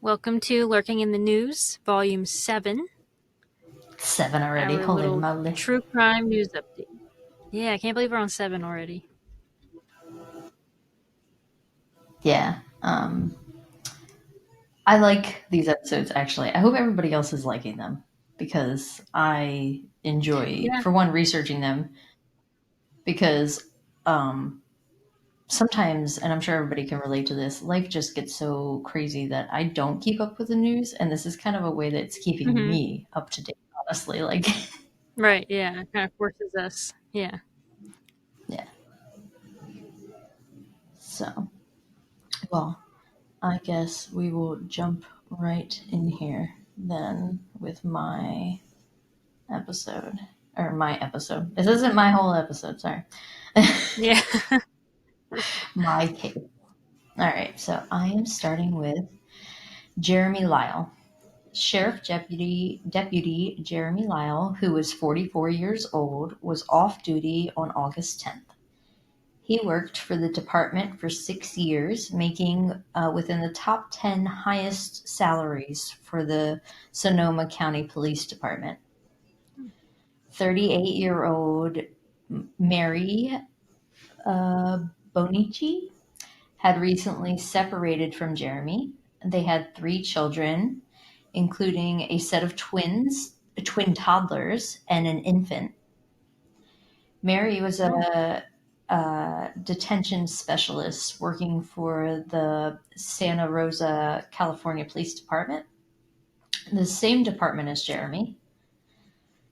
Welcome to Lurking in the News, Volume 7. 7 already, Our holy little moly. true crime news update. Yeah, I can't believe we're on 7 already. Yeah. I like these episodes, actually. I hope everybody else is liking them because I enjoy, Yeah. for one, researching them because sometimes, and I'm sure everybody can relate to this, life just gets so crazy that I don't keep up with the news, and this is kind of a way that's keeping Mm-hmm. me up to date, honestly. Like, Right, yeah. It kind of forces us. Yeah. yeah. So, well, I guess we will jump right in here then with my episode. Or my episode. This isn't my whole episode, sorry. Yeah. My case. Alright, so I am starting with Jeremy Lyle. Sheriff Deputy Jeremy Lyle, who was 44 years old, was off duty on August 10th. He worked for the department for 6 years, making within the top 10 highest salaries for the Sonoma County Police Department. 38-year-old Mary Bonici had recently separated from Jeremy. They had 3 children, including a set of twin toddlers, and an infant. Mary was a detention specialist working for the Santa Rosa, California Police Department, the same department as Jeremy.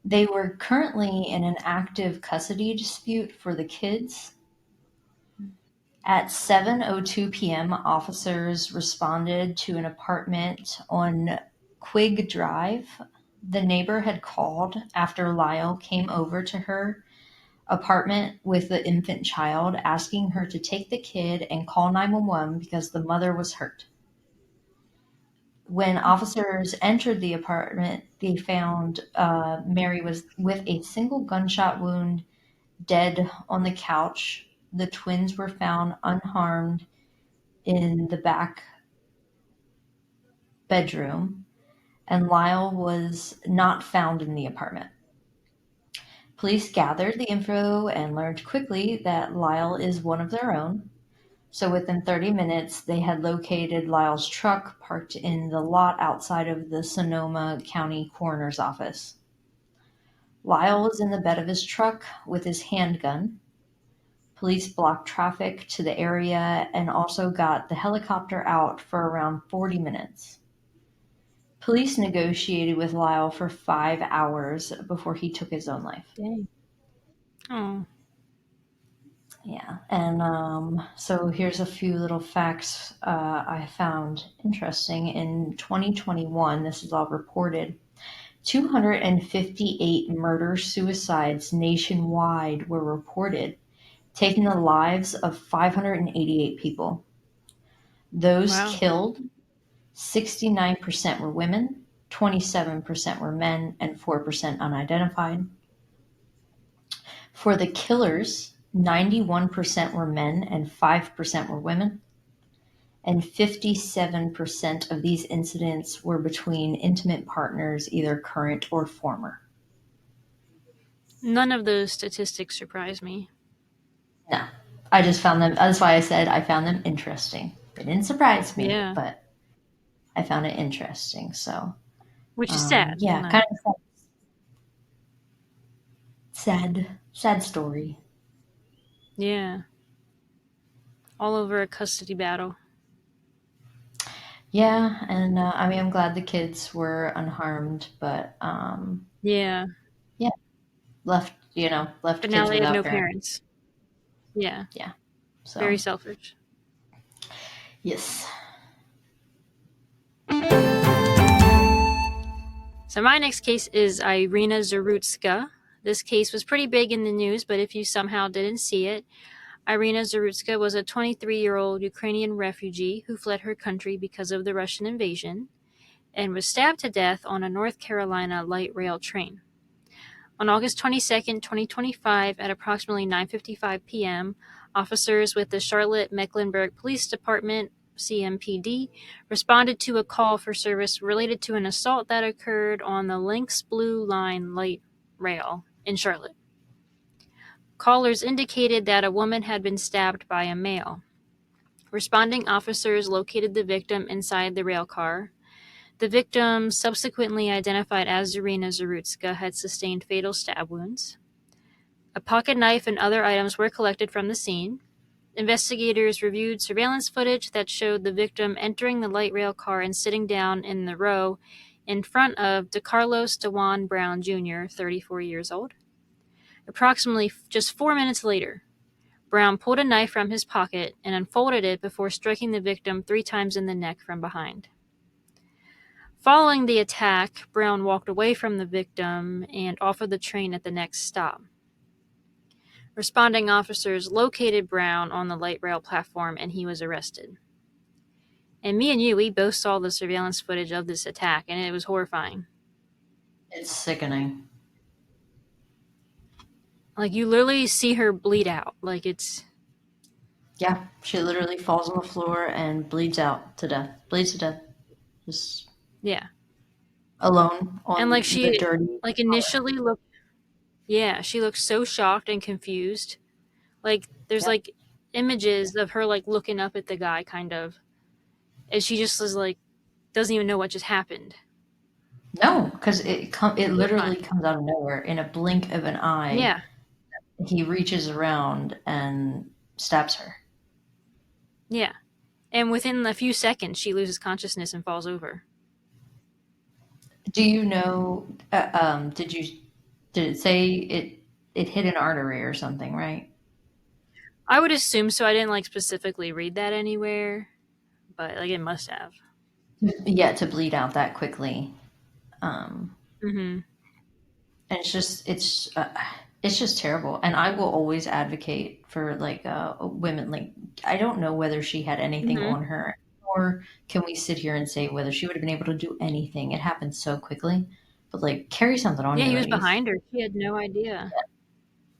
They were currently in an active custody dispute for the kids. At 7:02 p.m., officers responded to an apartment on Quig Drive. The neighbor had called after Lyle came over to her apartment with the infant child, asking her to take the kid and call 911 because the mother was hurt. When officers entered the apartment, they found Mary was with a single gunshot wound, dead on the couch. The twins were found unharmed in the back bedroom, and Lyle was not found in the apartment. Police gathered the info and learned quickly that Lyle is one of their own. So within 30 minutes, they had located Lyle's truck parked in the lot outside of the Sonoma County Coroner's Office. Lyle was in the bed of his truck with his handgun. Police blocked traffic to the area and also got the helicopter out for around 40 minutes. Police negotiated with Lyle for 5 hours before he took his own life. Dang. Oh. Yeah, and so here's a few little facts I found interesting. In 2021, this is all reported, 258 murder-suicides nationwide were reported, taking the lives of 588 people. Those Wow. killed, 69% were women, 27% were men, and 4% unidentified. For the killers, 91% were men and 5% were women. And 57% of these incidents were between intimate partners, either current or former. None of those statistics surprise me. No, I just found them, that's why I said I found them interesting. They didn't surprise me, Yeah. but I found it interesting. So, Which is sad. yeah, kind of sad story. Yeah. All over a custody battle. Yeah, and I mean, I'm glad the kids were unharmed, but Yeah. yeah, left But now kids they have no without parents. parents. Yeah. Yeah, so Very selfish. yes. So my next case is Iryna Zarutska. This case was pretty big in the news, but if you somehow didn't see it, Iryna Zarutska was a 23-year-old Ukrainian refugee who fled her country because of the Russian invasion and was stabbed to death on a North Carolina light rail train. On August 22, 2025, at approximately 9:55 p.m., officers with the Charlotte-Mecklenburg Police Department CMPD, responded to a call for service related to an assault that occurred on the Lynx Blue Line light rail in Charlotte. Callers indicated that a woman had been stabbed by a male. Responding officers located the victim inside the rail car. The victim, subsequently identified as Iryna Zarutska, had sustained fatal stab wounds. A pocket knife and other items were collected from the scene. Investigators reviewed surveillance footage that showed the victim entering the light rail car and sitting down in the row in front of DeCarlos DeJuan Brown Jr., 34 years old. Approximately just 4 minutes later, Brown pulled a knife from his pocket and unfolded it before striking the victim 3 times in the neck from behind. Following the attack, Brown walked away from the victim and off of the train at the next stop. Responding officers located Brown on the light rail platform and he was arrested. And me and you, we both saw the surveillance footage of this attack and it was horrifying. It's sickening. Like, you literally see her bleed out. Like, it's... Yeah, she literally falls on the floor and bleeds out to death. Bleeds to death. Just Yeah. alone on And, like, the she, dirty... like, initially looked... Yeah, she looked so shocked and confused. Like, there's, Yeah. like, images of her, like, looking up at the guy, kind of. And she just is, like, doesn't even know what just happened. No, because it literally comes out of nowhere. In a blink of an eye, Yeah. he reaches around and stabs her. Yeah. And within a few seconds, she loses consciousness and falls over. Do you know, did it say it hit an artery or something, right? I would assume so. I didn't, like, specifically read that anywhere. But, like, it must have. Yeah, to bleed out that quickly. Mm-hmm. And it's just terrible. And I will always advocate for like women. Like, I don't know whether she had anything Mm-hmm. on her, or can we sit here and say whether she would have been able to do anything? It happened so quickly, but like, carry something on Yeah, you, he was ladies. behind her. She had no idea.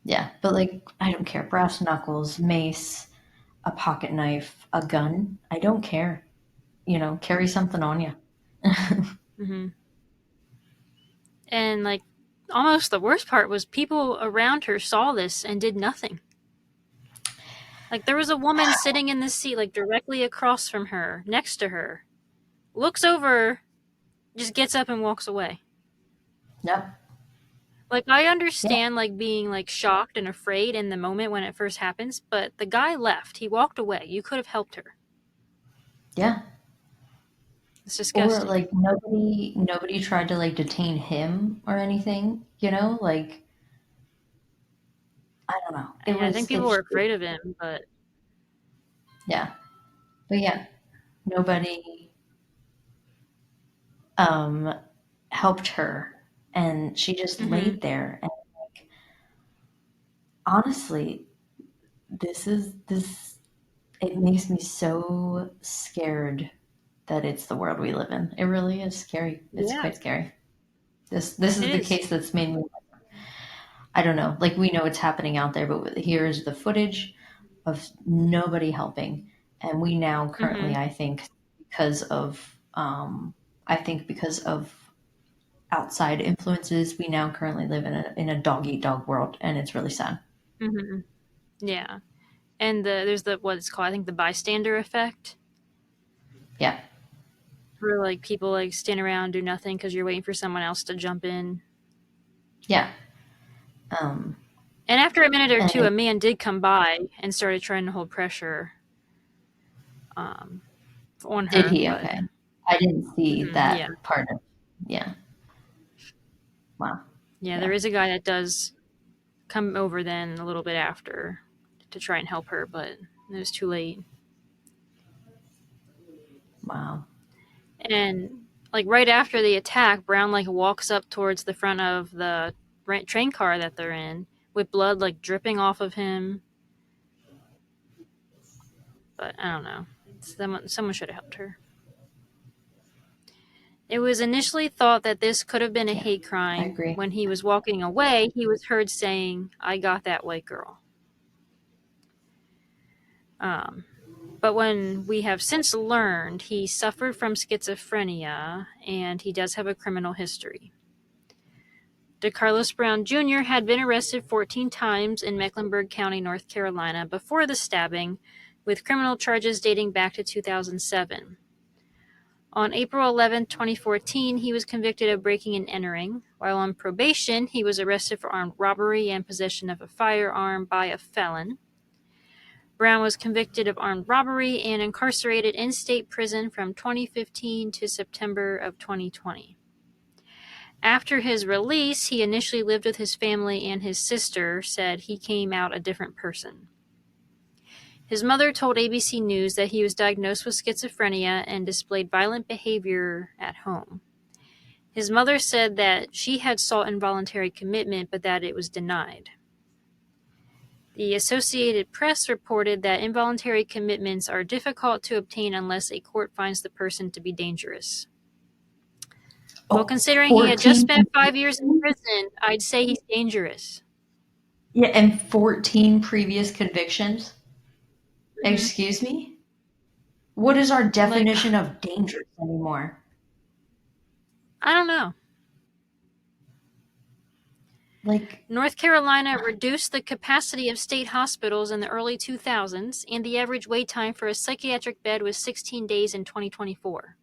Yeah, but like, I don't care. Brass knuckles, mace, a pocket knife, a gun. I don't care. You know, carry something on you. Mm-hmm. And, like, almost the worst part was people around her saw this and did nothing. Like, there was a woman sitting in this seat, like, directly across from her, next to her, looks over, just gets up and walks away. Yep. Like, I Yeah. understand, like, being, like, shocked and afraid in the moment when it first happens, but the guy left. He walked away. You could have helped her. Yeah. It's Or disgusting. like, nobody tried to like detain him or anything, you know? Like, I don't know. I think people were afraid of him, but... Yeah. But yeah, nobody helped her, and she just Mm-hmm. laid there. And like, honestly, this it makes me so scared that it's the world we live in. It really is scary. It's Yeah, quite scary. This it is the is. case that's made me, I don't know, like, we know it's happening out there, but here's the footage of nobody helping. And we now Mm-hmm. currently, because of, I think because of outside influences, we now currently live in a dog eat dog world, and it's really sad. Mm-hmm. Yeah. And there's what it's called, I think, the bystander effect. Yeah, Where, like, people, like, stand around, do nothing because you're waiting for someone else to jump in. yeah, um, And after a minute or two, and a man did come by and started trying to hold pressure um, on did her. he? But Okay, I didn't see yeah, that part of. Yeah, wow, yeah, there yeah, is a guy that does come over then a little bit after to try and help her, but it was too late. wow, And, like, right after the attack, Brown, like, walks up towards the front of the train car that they're in with blood, like, dripping off of him. But I don't know. Someone should have helped her. It was initially thought that this could have been a yeah, hate I crime. agree. When he was walking away, he was heard saying, "I got that white girl." Um, But when we have since learned, he suffered from schizophrenia and he does have a criminal history. DeCarlos Brown Jr. had been arrested 14 times in Mecklenburg County, North Carolina before the stabbing, with criminal charges dating back to 2007. On April 11, 2014, he was convicted of breaking and entering. While on probation, he was arrested for armed robbery and possession of a firearm by a felon. Brown was convicted of armed robbery and incarcerated in state prison from 2015 to September of 2020. After his release, he initially lived with his family, and his sister said he came out a different person. His mother told ABC News that he was diagnosed with schizophrenia and displayed violent behavior at home. His mother said that she had sought involuntary commitment, but that it was denied. The Associated Press reported that involuntary commitments are difficult to obtain unless a court finds the person to be dangerous. Well, considering he had just spent 5 years in prison, I'd say he's dangerous. Yeah, and 14 previous convictions? Mhm. Excuse me? What is our definition of dangerous anymore? I don't know. North Carolina reduced the capacity of state hospitals in the early 2000s, and the average wait time for a psychiatric bed was 16 days in 2024.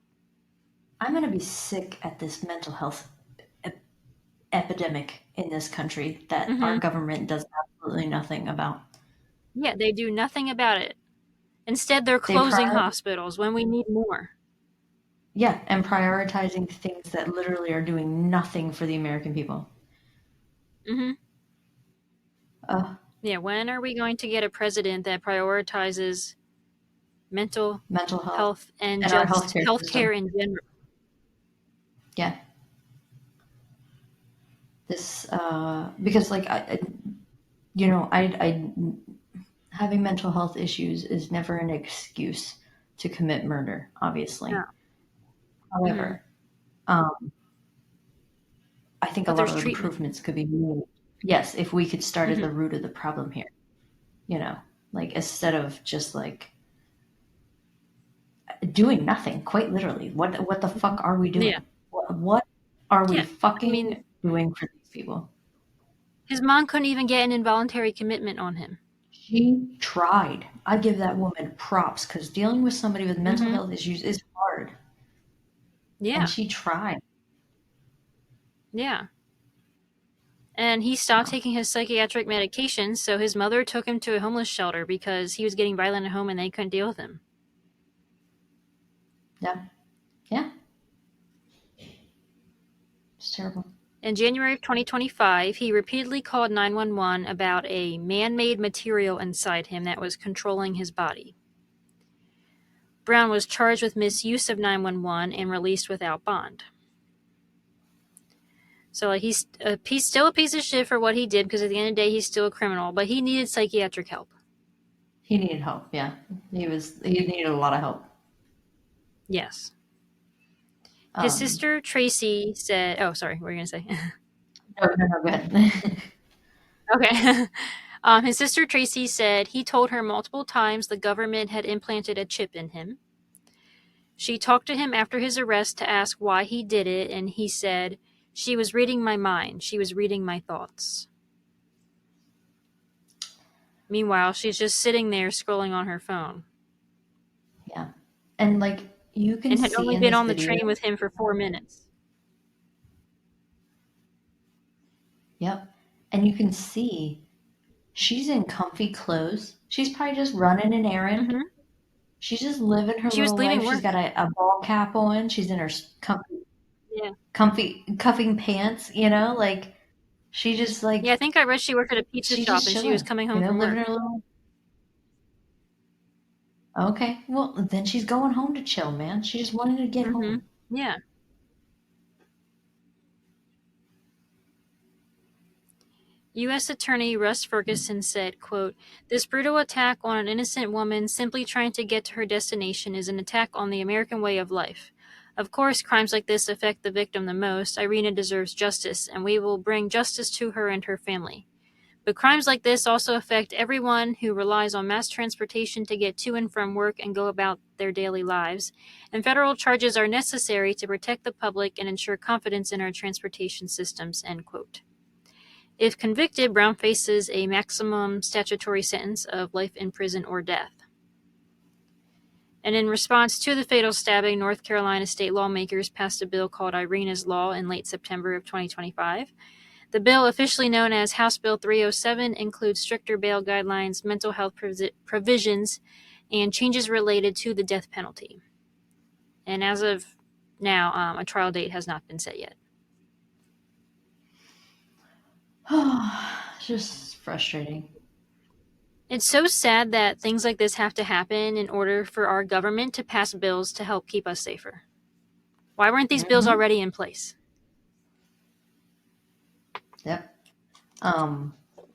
I'm going to be sick at this mental health epidemic in this country that our government does absolutely nothing about. Yeah, they do nothing about it. Instead, they're closing hospitals when we need more. Yeah, and prioritizing things that literally are doing nothing for the American people. Yeah, when are we going to get a president that prioritizes mental health and just healthcare in general? Yeah. This, because having mental health issues is never an excuse to commit murder, obviously. No. However, I think a lot of improvements could be made. Yes, if we could start at the root of the problem here, instead of just doing nothing, quite literally. What the fuck are we doing? Yeah. What are we fucking doing for these people? His mom couldn't even get an involuntary commitment on him. She tried. I give that woman props because dealing with somebody with mental health issues is hard. Yeah. And she tried. Yeah. And he stopped taking his psychiatric medications, so his mother took him to a homeless shelter because he was getting violent at home and they couldn't deal with him. Yeah. Yeah. It's terrible. In January of 2025, he repeatedly called 911 about a man-made material inside him that was controlling his body. Brown was charged with misuse of 911 and released without bond. So he's still a piece of shit for what he did, because at the end of the day, he's still a criminal, but he needed psychiatric help. He needed help, yeah. He needed a lot of help. Yes. His sister, Tracy, said... Oh, sorry, what were you going to say? No, go ahead. Okay. His sister, Tracy, said he told her multiple times the government had implanted a chip in him. She talked to him after his arrest to ask why he did it, and he said, "She was reading my mind. She was reading my thoughts." Meanwhile, she's just sitting there scrolling on her phone. Yeah. And you can see and had only been on the train with him for 4 minutes. Yep. And you can see she's in comfy clothes. She's probably just running an errand. Mm-hmm. She's just living her little life. She's got a ball cap on. She's in her comfy cuffing pants, she just Yeah, I think I read she worked at a pizza shop and she was coming home from work. Living her little... Okay, well, then she's going home to chill, man. She just wanted to get home. Yeah. U.S. Attorney Russ Ferguson said, quote, "This brutal attack on an innocent woman simply trying to get to her destination is an attack on the American way of life. Of course, crimes like this affect the victim the most. Iryna deserves justice, and we will bring justice to her and her family. But crimes like this also affect everyone who relies on mass transportation to get to and from work and go about their daily lives. And federal charges are necessary to protect the public and ensure confidence in our transportation systems, end quote. If convicted, Brown faces a maximum statutory sentence of life in prison or death. And in response to the fatal stabbing, North Carolina state lawmakers passed a bill called Iryna's Law in late September of 2025. The bill, officially known as House Bill 307, includes stricter bail guidelines, mental health provisions, and changes related to the death penalty. And as of now, a trial date has not been set yet. It's just frustrating. It's so sad that things like this have to happen in order for our government to pass bills to help keep us safer. Why weren't these bills already in place? Yep.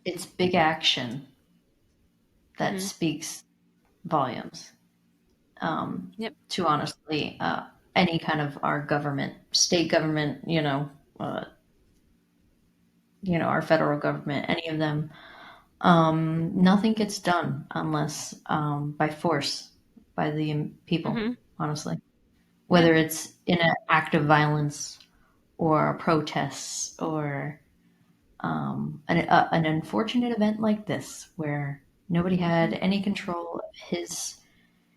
It's big action that speaks volumes. Yep. To honestly, any kind of our government, state government, our federal government, any of them, nothing gets done unless by force, by the people, honestly. Whether it's in an act of violence or protests or an unfortunate event like this where nobody had any control of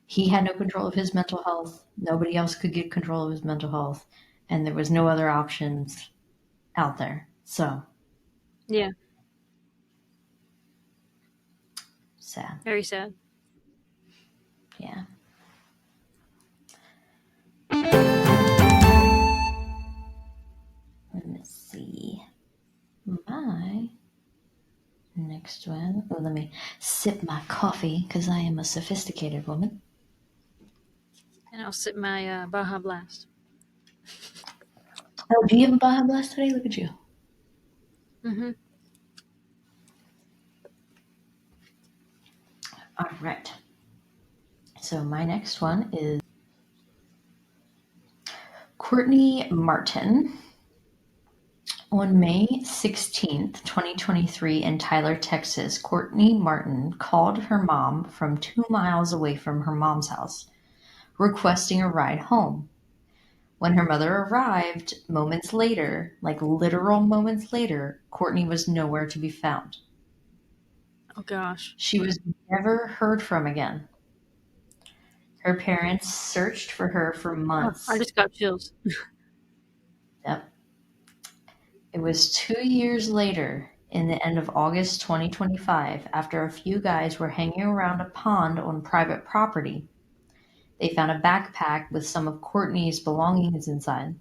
he had no control of his mental health, nobody else could get control of his mental health, and there was no other options out there. So Yeah. sad. Very sad. Yeah. Let me see. My next one. Oh, let me sip my coffee because I am a sophisticated woman. And I'll sip my Baja Blast. Oh, do you have a Baja Blast today? Look at you. All right. So my next one is Courtney Martin. On May 16th, 2023, in Tyler, Texas, Courtney Martin called her mom from 2 miles away from her mom's house, requesting a ride home. When her mother arrived moments later, like literal moments later, Courtney was nowhere to be found. Oh, gosh. She was never heard from again. Her parents searched for her for months. I just got chills. Yep. It was 2 years later, in the end of August 2025, after a few guys were hanging around a pond on private property, they found a backpack with some of Courtney's belongings inside.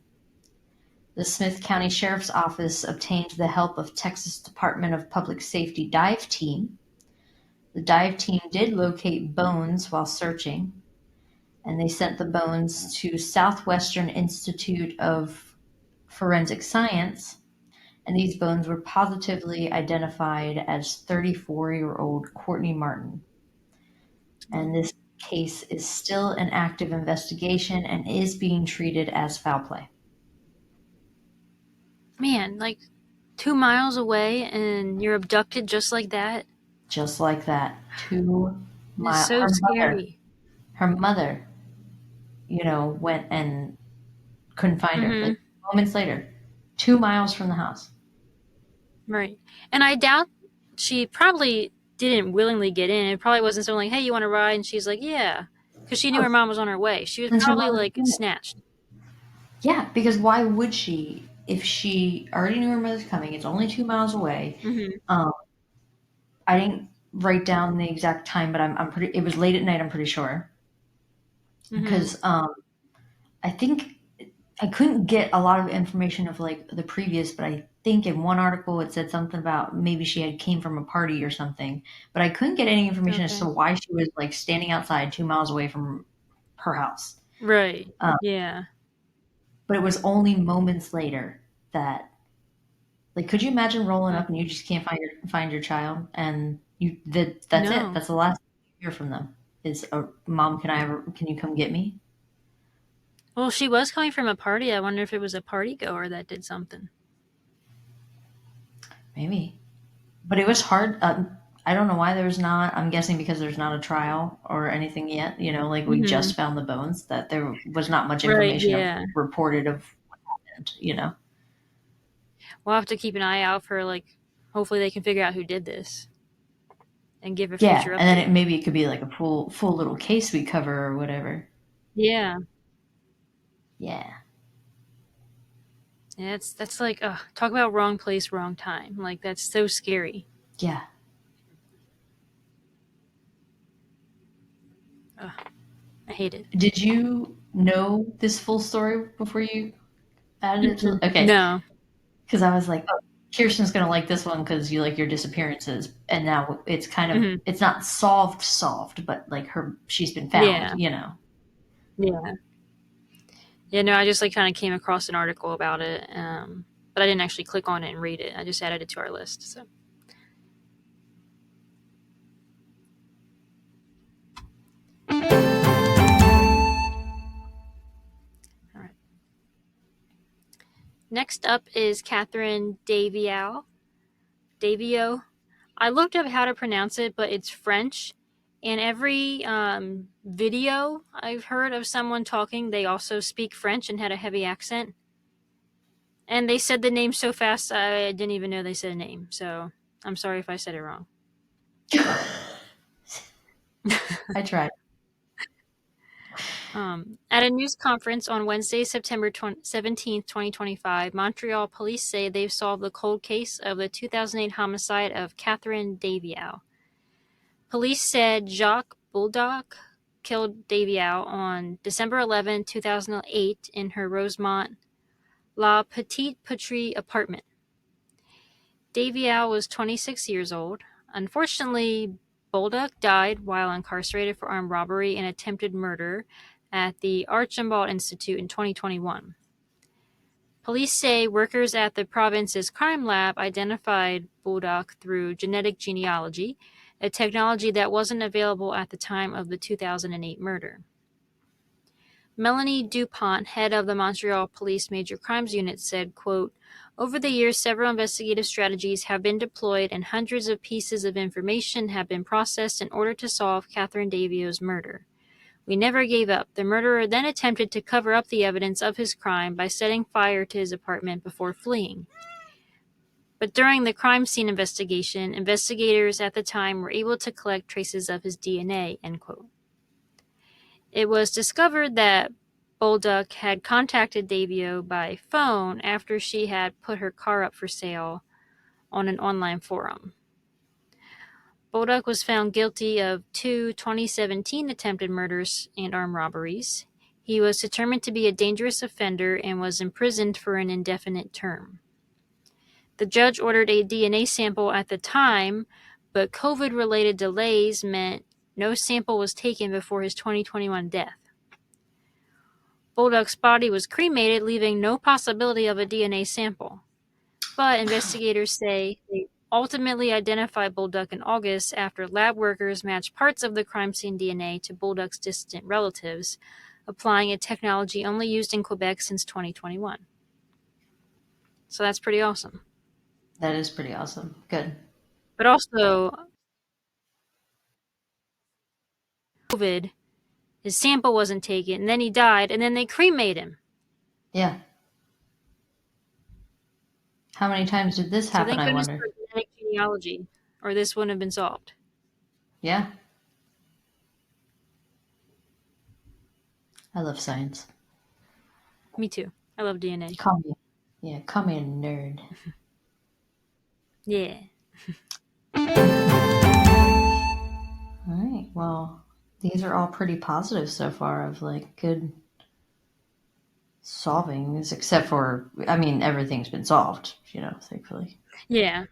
The Smith County Sheriff's Office obtained the help of Texas Department of Public Safety dive team. The dive team did locate bones while searching, and they sent the bones to Southwestern Institute of Forensic Science, and these bones were positively identified as 34-year-old Courtney Martin. And this case is still an active investigation and is being treated as foul play. Man, like 2 miles away and you're abducted just like that? Just like that. 2 miles. It's so scary. Her mother, went and couldn't find her. Like moments later, 2 miles from the house. Right. And I doubt she probably didn't willingly get in. It probably wasn't something like, hey, you want to ride? And she's like, yeah. Because she knew her mom was on her way. She was probably like snatched. Yeah, because why would she? If she already knew her mother's coming, it's only 2 miles away. I didn't write down the exact time, but I'm pretty. It was late at night. I'm pretty sure because I think I couldn't get a lot of information of like the previous, but I think in one article it said something about maybe she had came from a party or something, but I couldn't get any information as to why she was like standing outside 2 miles away from her house. Right. Yeah. But it was only moments later that, like, could you imagine rolling up and you just can't find your child, and that's it. That's the last you hear from them is, "Mom, can you come get me?" Well, she was coming from a party. I wonder if it was a party goer that did something. Maybe. but it was hard. I don't know why there's not. I'm guessing because there's not a trial or anything yet. Like we Hmm. just found the bones, that there was not much Right. information Yeah. reported of what happened. We'll have to keep an eye out for like. Hopefully, they can figure out who did this and give a Yeah, future and then update. maybe it could be like a full little case we cover or whatever. Yeah. Yeah, Yeah, that's like, talk about wrong place, wrong time. Like that's so scary. yeah. Ugh, I hate it. Did you know this full story before you added it to? Mm-mm. Okay, No. because I was like, oh, Kirsten's gonna like this one because you like your disappearances, and now it's kind of Hmm. it's not solved, but like she's been found. Yeah. Yeah. Yeah. No, I just like kind of came across an article about it, but I didn't actually click on it and read it. I just added it to our list. So, all right. Next up is Catherine Daviau. Daviau. I looked up how to pronounce it, but it's French. And every video I've heard of someone talking, they also speak French and had a heavy accent. And they said the name so fast, I didn't even know they said a name. So I'm sorry if I said it wrong. I tried. At a news conference on Wednesday, September 17th, 2025, Montreal police say they've solved the cold case of the 2008 homicide of Catherine Daviau. Police said Jacques Bulldog killed Daviau on December 11, 2008 in her Rosemont La Petite Patrie apartment. Daviau was 26 years old. Unfortunately, Bulldog died while incarcerated for armed robbery and attempted murder at the Archambault Institute in 2021. Police say workers at the province's crime lab identified Bulldog through genetic genealogy, a technology that wasn't available at the time of the 2008 murder. Melanie Dupont, head of the Montreal Police Major Crimes Unit, said, quote, "Over the years, several investigative strategies have been deployed and hundreds of pieces of information have been processed in order to solve Catherine Daviau's murder. We never gave up. The murderer then attempted to cover up the evidence of his crime by setting fire to his apartment before fleeing. But during the crime scene investigation, investigators at the time were able to collect traces of his DNA," end quote. It was discovered that Bolduc had contacted Daviau by phone after she had put her car up for sale on an online forum. Bolduc was found guilty of 2017 attempted murders and armed robberies. He was determined to be a dangerous offender and was imprisoned for an indefinite term. The judge ordered a DNA sample at the time, but COVID-related delays meant no sample was taken before his 2021 death. Bulldog's body was cremated, leaving no possibility of a DNA sample. But investigators say they ultimately identified Bulldog in August after lab workers matched parts of the crime scene DNA to Bulldog's distant relatives, applying a technology only used in Quebec since 2021. So that's pretty awesome. That is pretty awesome. Good. But also, COVID, his sample wasn't taken, and then he died, and then they cremated him. Yeah. How many times did this So happen, thank I goodness wonder? for genetic genealogy, or this wouldn't have been solved. Yeah. I love science. Me too. I love DNA. Call me. Yeah, call me a nerd. Yeah. All right. Well, these are all pretty positive so far of like good solvings, except for, I mean, everything's been solved, thankfully. Yeah.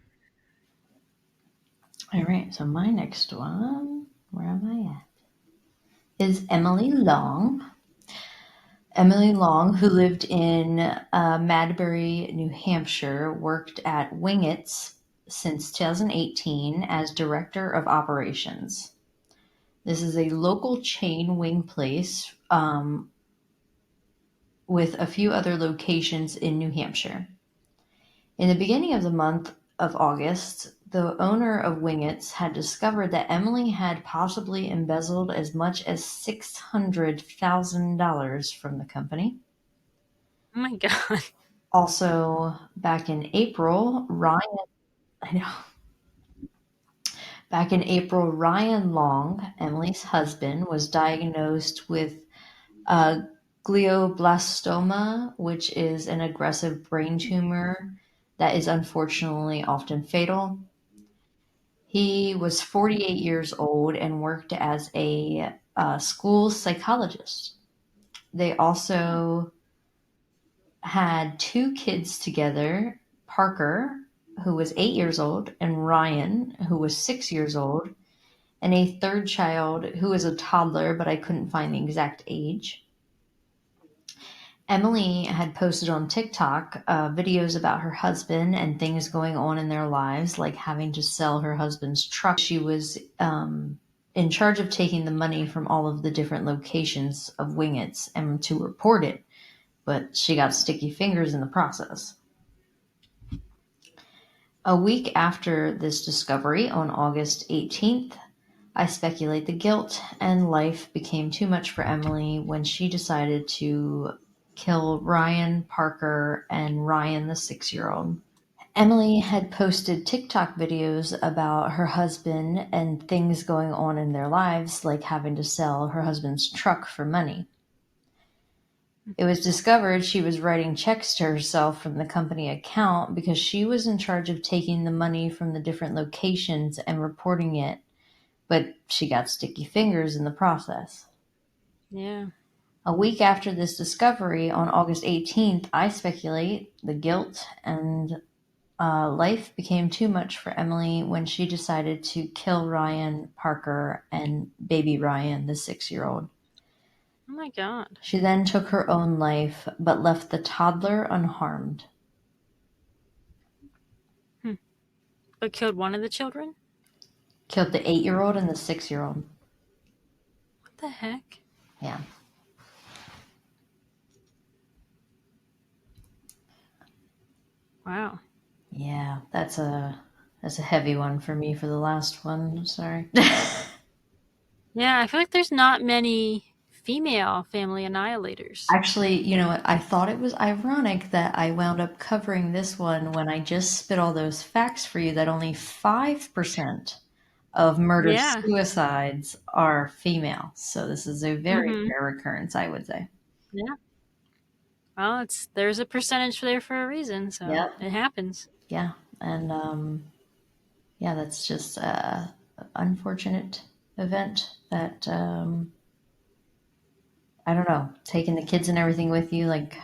All right. So my next one, where am I at? Is Emily Long. Emily Long, who lived in Madbury, New Hampshire, worked at Wingett's since 2018 as Director of Operations. This is a local chain wing place with a few other locations in New Hampshire. In the beginning of the month, of August, the owner of Wingett's had discovered that Emily had possibly embezzled as much as $600,000 from the company. Oh my God. Also, back in April, I know, back in April, Ryan Long, Emily's husband, was diagnosed with uh, glioblastoma, which is an aggressive brain tumor that is unfortunately often fatal. He was 48 years old and worked as a school psychologist. They also had two kids together, Parker, who was 8 years old, and Ryan, who was 6 years old, and a third child who was a toddler, but I couldn't find the exact age. Emily had posted on TikTok videos about her husband and things going on in their lives, like having to sell her husband's truck. She was in charge of taking the money from all of the different locations of Wingett's and to report it, but she got sticky fingers in the process. A week after this discovery, on August 18th, I speculate the guilt and life became too much for Emily when she decided to kill Ryan, Parker, and Ryan, the 6-year-old. Emily had posted TikTok videos about her husband and things going on in their lives, like having to sell her husband's truck for money. It was discovered she was writing checks to herself from the company account because she was in charge of taking the money from the different locations and reporting it, but she got sticky fingers in the process. Yeah. A week after this discovery, on August 18th, I speculate the guilt and life became too much for Emily when she decided to kill Ryan, Parker, and baby Ryan, the 6-year-old. Oh my God. She then took her own life, but left the toddler unharmed. Hmm. But killed one of the children? Killed the 8-year-old and the 6-year-old. What the heck? Yeah. Wow. Yeah, that's a heavy one for me for the last one. I'm sorry. Yeah, I feel like there's not many female family annihilators. Actually, you know what? I thought it was ironic that I wound up covering this one when I just spit all those facts for you that only 5% of murder Yeah. suicides are female. So this is a very Mm-hmm. rare occurrence, I would say. Yeah. Well, there's a percentage there for a reason, so Yep. it happens. Yeah. And yeah, that's just a unfortunate event that I don't know, taking the kids and everything with you, like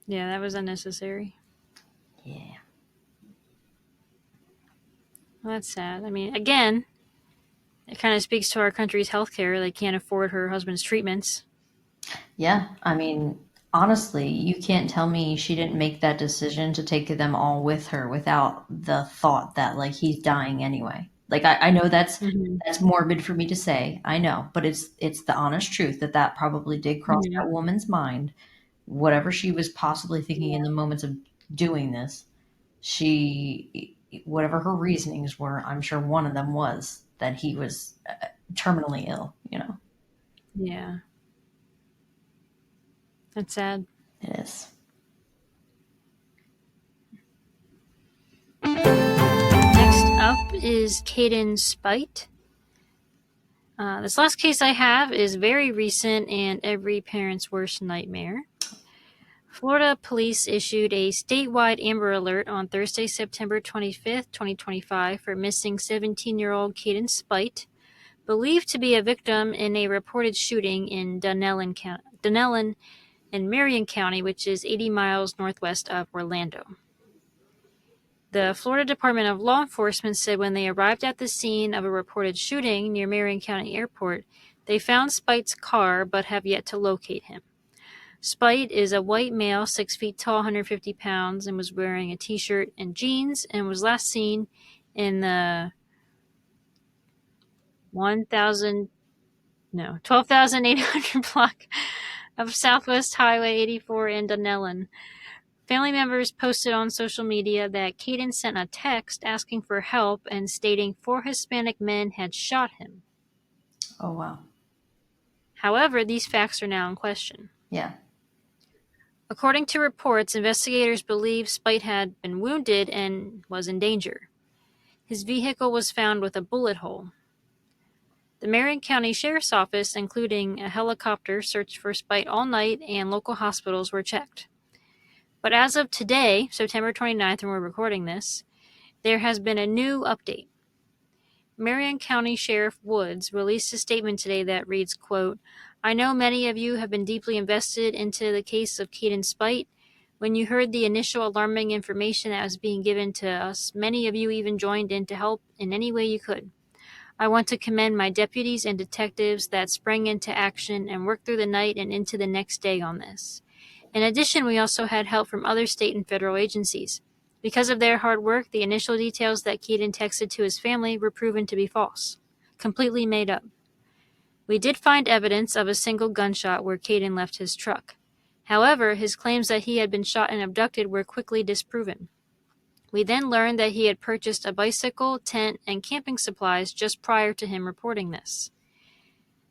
Yeah, that was unnecessary. yeah. Well, that's sad. I mean, again, it kind of speaks to our country's healthcare. They can't afford her husband's treatments. Yeah, I mean, honestly, you can't tell me she didn't make that decision to take them all with her without the thought that like he's dying anyway. Like I know Mm-hmm. that's morbid for me to say. I know, but it's the honest truth that that probably did cross Mm-hmm. that woman's mind. Whatever she was possibly thinking in the moments of doing this, she whatever her reasonings were, I'm sure one of them was that he was terminally ill, you know. Yeah, that's sad. It is. Next up is Caden Speight. This last case I have is very recent and every parent's worst nightmare. Florida police issued a statewide Amber Alert on Thursday, September 25th, 2025, for missing 17-year-old Caden Speight, believed to be a victim in a reported shooting in Dunnellon in Marion County, which is 80 miles northwest of Orlando. The Florida Department of Law Enforcement said when they arrived at the scene of a reported shooting near Marion County Airport, they found Speight's car but have yet to locate him. Speight is a white male, 6 feet tall, 150 pounds, and was wearing a t-shirt and jeans, and was last seen in the 12,800 block of Southwest Highway 84 in Dunnellon. Family members posted on social media that Caden sent a text asking for help and stating 4 Hispanic men had shot him. Oh, wow. However, these facts are now in question. Yeah. According to reports, investigators believe Speight had been wounded and was in danger. His vehicle was found with a bullet hole. The Marion County Sheriff's Office, including a helicopter, searched for Speight all night and local hospitals were checked. But as of today, September 29th, when we're recording this, there has been a new update. Marion County Sheriff Woods released a statement today that reads, quote, "I know many of you have been deeply invested into the case of Caden Speight. When you heard the initial alarming information that was being given to us, many of you even joined in to help in any way you could. I want to commend my deputies and detectives that sprang into action and worked through the night and into the next day on this. In addition, we also had help from other state and federal agencies. Because of their hard work, the initial details that Caden texted to his family were proven to be false, completely made up. We did find evidence of a single gunshot where Caden left his truck. However, his claims that he had been shot and abducted were quickly disproven. We then learned that he had purchased a bicycle, tent, and camping supplies just prior to him reporting this.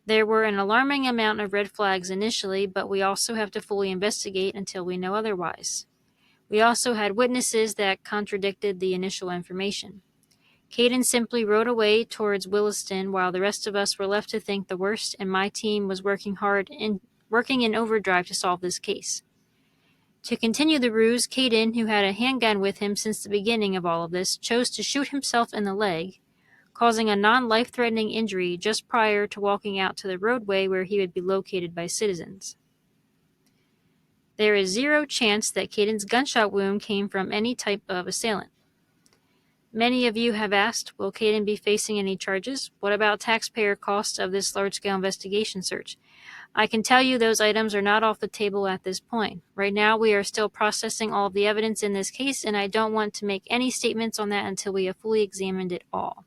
There were an alarming amount of red flags initially, but we also have to fully investigate until we know otherwise. We also had witnesses that contradicted the initial information. Caden simply rode away towards Williston while the rest of us were left to think the worst, and my team was working in overdrive to solve this case. To continue the ruse, Caden, who had a handgun with him since the beginning of all of this, chose to shoot himself in the leg, causing a non-life-threatening injury just prior to walking out to the roadway where he would be located by citizens. There is zero chance that Caden's gunshot wound came from any type of assailant. Many of you have asked, will Caden be facing any charges? What about taxpayer costs of this large-scale investigation search? I can tell you those items are not off the table at this point. Right now, we are still processing all of the evidence in this case, and I don't want to make any statements on that until we have fully examined it all.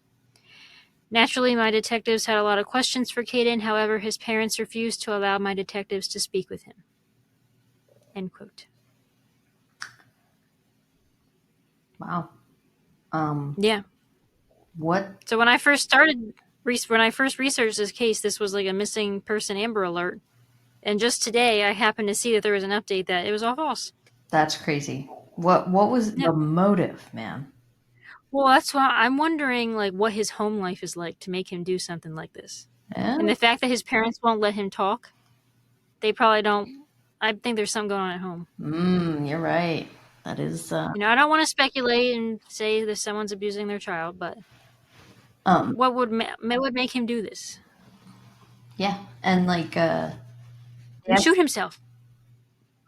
Naturally, my detectives had a lot of questions for Caden. However, his parents refused to allow my detectives to speak with him." End quote. Wow. Yeah. What? So when I first researched this case, this was like a missing person Amber Alert. And just today, I happened to see that there was an update that it was all false. That's crazy. What was Yeah. the motive, man? Well, that's why I'm wondering, like, what his home life is like to make him do something like this. Yeah. And the fact that his parents won't let him talk, they probably don't. I think there's something going on at home. You're right. That is I don't want to speculate and say that someone's abusing their child, but what would make him do this? Yeah, and like And shoot himself.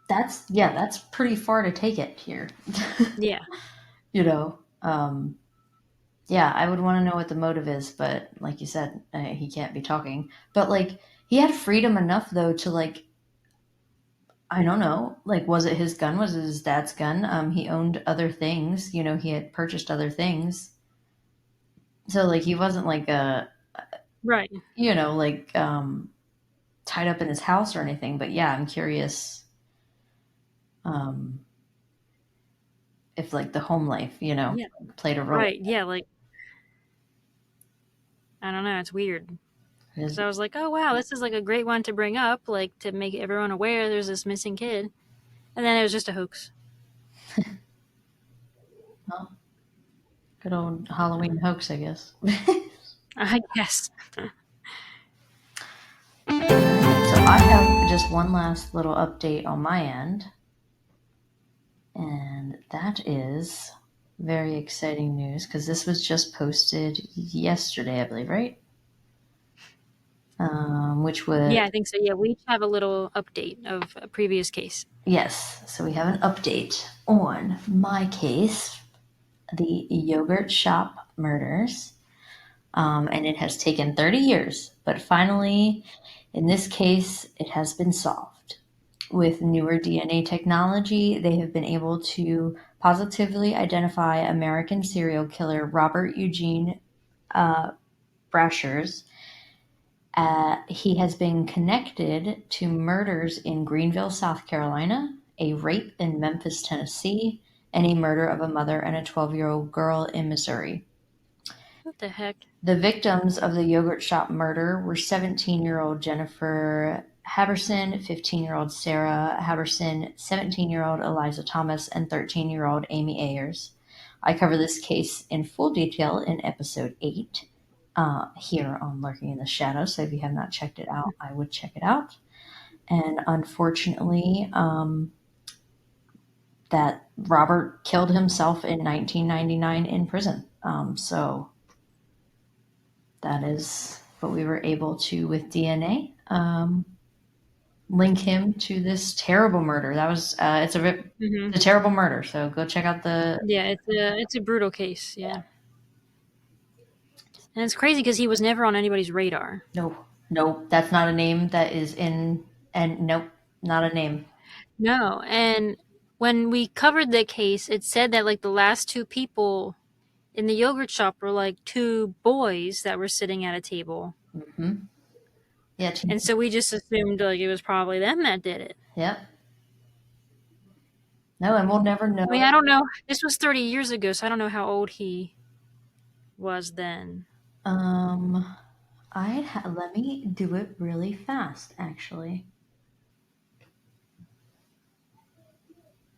that's pretty far to take it here. Yeah. You know. Yeah, I would want to know what the motive is, but like you said, he can't be talking. But like he had freedom enough though to like I don't know, like was it his gun? Was it his dad's gun? He owned other things, he had purchased other things. So like he wasn't like Right. like tied up in his house or anything. But yeah, I'm curious um if like the home life, Yeah. played a role. Right. Yeah. Like, I don't know. It's weird. So I was like, oh, wow, this is like a great one to bring up, like to make everyone aware there's this missing kid. And then it was just a hoax. Well, good old Halloween hoax, I guess. I guess. So I have just one last little update on my end. And that is very exciting news because this was just posted yesterday, I believe, right? Which was Yeah, I think so. Yeah, we each have a little update of a previous case. yes. So we have an update on my case, the yogurt shop murders, and it has taken 30 years, but finally, in this case, it has been solved. With newer DNA technology, they have been able to positively identify American serial killer Robert Eugene Brashers. He has been connected to murders in Greenville, South Carolina, a rape in Memphis, Tennessee, and a murder of a mother and a 12-year-old girl in Missouri. What the heck? The victims of the yogurt shop murder were 17-year-old Jennifer Haberson, 15-year-old Sarah Haberson, 17-year-old Eliza Thomas, and 13-year-old Amy Ayers. I cover this case in full detail in episode 8 here on Lurking in the Shadows, so if you have not checked it out, I would check it out. And unfortunately, that Robert killed himself in 1999 in prison. So that is what we were able to, with DNA, link him to this terrible murder. That was it's a terrible murder. So go check out the. Yeah, it's a brutal case. Yeah. And it's crazy because he was never on anybody's radar. No, that's not a name that is in, and nope, not a name. No, and when we covered the case, it said that like the last two people in the yogurt shop were like two boys that were sitting at a table. Mm-hmm. Yeah, and so we just assumed like it was probably them that did it. Yep. No, and we'll never know. I mean, I don't know. This was 30 years ago, so I don't know how old he was then. Let me do it really fast, actually.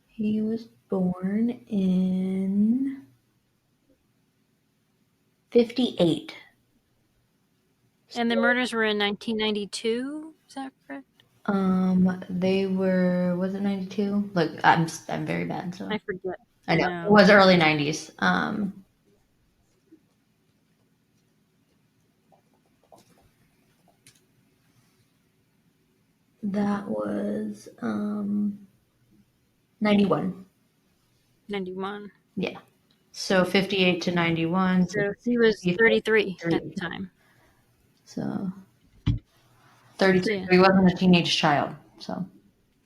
He was born in 58. And the murders were in 1992. Is that correct? They were, was it 92? Look, I'm very bad, so I forget. I know. It was early 90s. That was 91. 91. Yeah. So 58 to 91. So he was 33 at the time. So 33. Yeah. He wasn't a teenage child, so.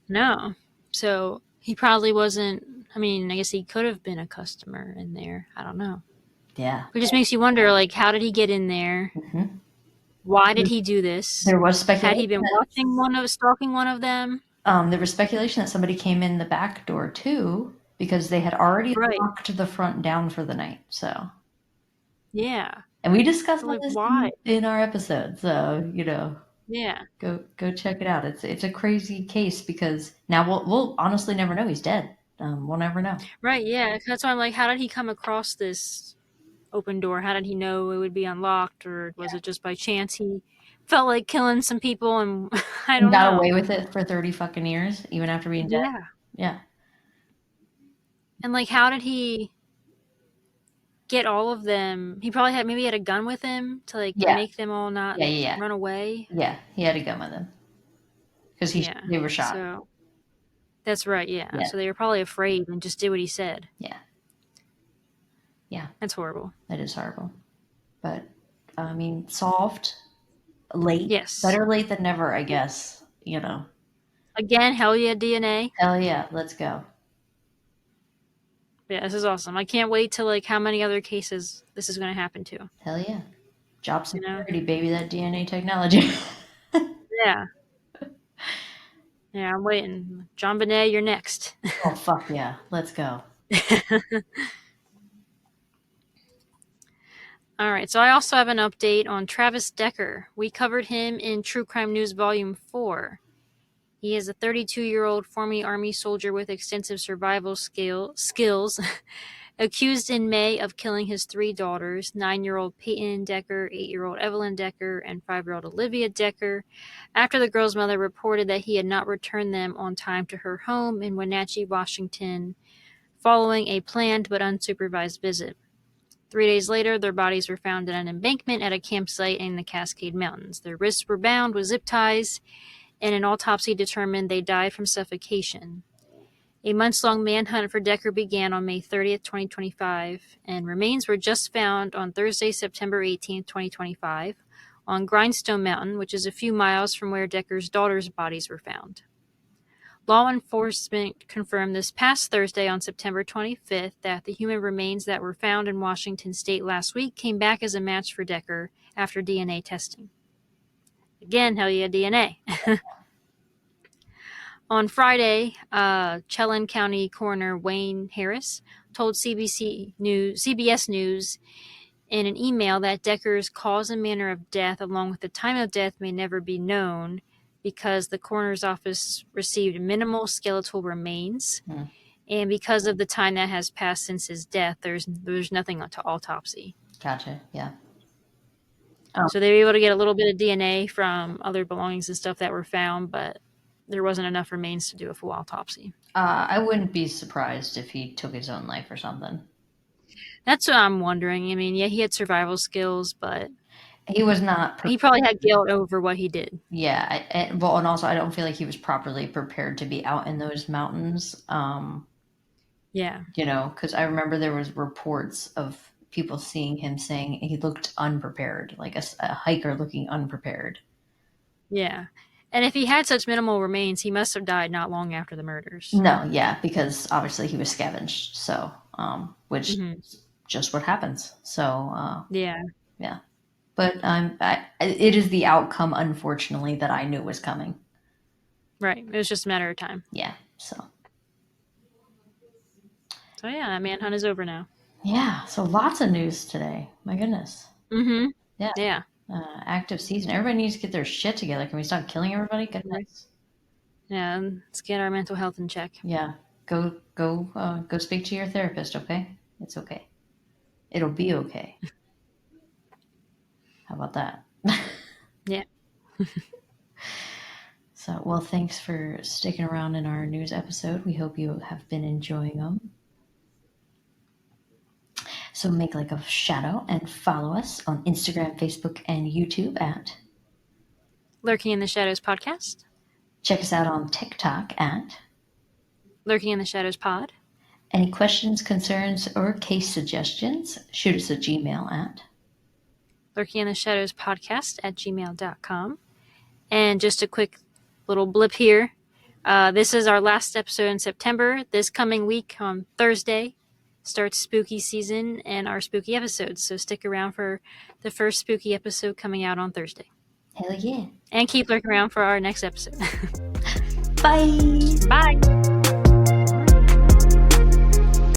No. So he probably wasn't. I mean, I guess he could have been a customer in there. I don't know. Yeah. It just makes you wonder, like, how did he get in there? Mm-hmm. Why did he do this? There was speculation. Had he been stalking one of them? There was speculation that somebody came in the back door too, because they had already locked the front down for the night. So. Yeah. And we discussed this in our episode, so Yeah. Go check it out. It's a crazy case because now we'll honestly never know he's dead. We'll never know. Right. Yeah. That's why I'm like, how did he come across this open door? How did he know it would be unlocked, or was it just by chance he felt like killing some people and I don't know. Got away with it for 30 fucking years, even after being dead. Yeah. And like, how did he get all of them? He probably had a gun with him to like make them all not run away. Yeah, he had a gun with him because they were shot. So that's right. Yeah. So they were probably afraid and just did what he said. Yeah. That's horrible. It is horrible, but I mean, solved late. Yes. Better late than never, I guess. Again, hell yeah, DNA. Hell yeah, let's go. Yeah, this is awesome. I can't wait to like how many other cases this is going to happen to. Hell yeah. Job security, baby, that DNA technology. Yeah. Yeah, I'm waiting. John Bonet, you're next. Oh, fuck yeah. Let's go. All right, so I also have an update on Travis Decker. We covered him in True Crime News Volume 4. He is a 32-year-old former Army soldier with extensive survival skills, accused in May of killing his 3 daughters, 9-year-old Peyton Decker, 8-year-old Evelyn Decker, and 5-year-old Olivia Decker, after the girl's mother reported that he had not returned them on time to her home in Wenatchee, Washington, following a planned but unsupervised visit. 3 days later, their bodies were found in an embankment at a campsite in the Cascade Mountains. Their wrists were bound with zip ties, and an autopsy determined they died from suffocation. A months-long manhunt for Decker began on May 30th, 2025, and remains were just found on Thursday, September 18th, 2025, on Grindstone Mountain, which is a few miles from where Decker's daughters' bodies were found. Law enforcement confirmed this past Thursday on September 25th that the human remains that were found in Washington state last week came back as a match for Decker after DNA testing. Again, hell yeah, DNA. On Friday, Chelan County Coroner Wayne Harris told CBS News in an email that Decker's cause and manner of death, along with the time of death, may never be known because the coroner's office received minimal skeletal remains. And because of the time that has passed since his death, there's nothing to autopsy. Gotcha. Yeah. So they were able to get a little bit of DNA from other belongings and stuff that were found, but there wasn't enough remains to do a full autopsy. I wouldn't be surprised if he took his own life or something. That's what I'm wondering. I mean, yeah, he had survival skills, but he was not. He probably had guilt over what he did. Yeah, and also I don't feel like he was properly prepared to be out in those mountains. Yeah. Because I remember there was reports of people seeing him saying he looked unprepared, like a hiker looking unprepared. Yeah. And if he had such minimal remains, he must have died not long after the murders. No, yeah, because obviously he was scavenged, so which is just what happens. So yeah. But it is the outcome, unfortunately, that I knew was coming. Right. It was just a matter of time. Yeah. So yeah, that manhunt is over now. Yeah. So lots of news today. My goodness. Mm-hmm. Yeah. Yeah. Active season. Everybody needs to get their shit together. Can we stop killing everybody? Goodness. Yeah. Let's get our mental health in check. Yeah. Go speak to your therapist. Okay. It's okay. It'll be okay. How about that? Yeah. So, well, thanks for sticking around in our news episode. We hope you have been enjoying them. So make like a shadow and follow us on Instagram, Facebook, and YouTube at Lurking in the Shadows Podcast. Check us out on TikTok at Lurking in the Shadows Pod. Any questions, concerns, or case suggestions, shoot us a Gmail at Lurking in the Shadows Podcast at gmail.com. And just a quick little blip here. This is our last episode in September. This coming week on Thursday starts spooky season and our spooky episodes. So stick around for the first spooky episode coming out on Thursday. Hell yeah. And keep lurking around for our next episode. Bye. Bye.